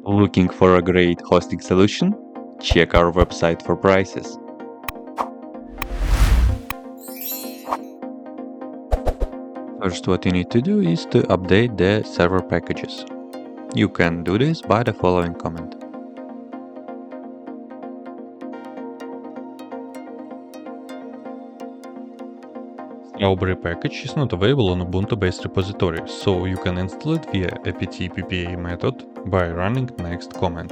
Looking for a great hosting solution? Check our website for prices. First, what you need to do is to update the server packages. You can do this by the following command. Strawberry package is not available on Ubuntu-based repository, so you can install it via apt-ppa method by running next command.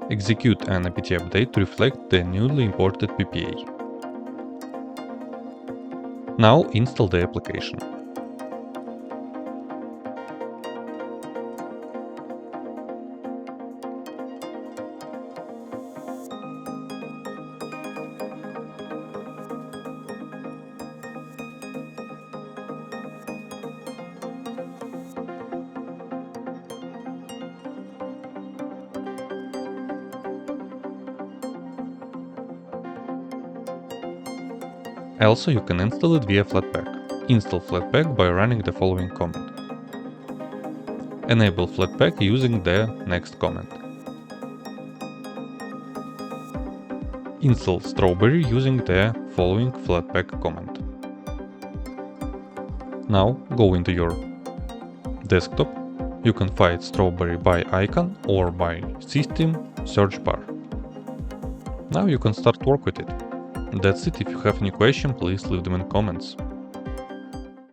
Execute an apt update to reflect the newly imported PPA. Now install the application. Also, you can install it via flatpak. Install flatpak by running the following command. Enable flatpak using the next command. Install Strawberry using the following flatpak command. Now go into your desktop. You can find Strawberry by icon or by system search bar. Now you can start work with it. That's it. If you have any question, please leave them in comments.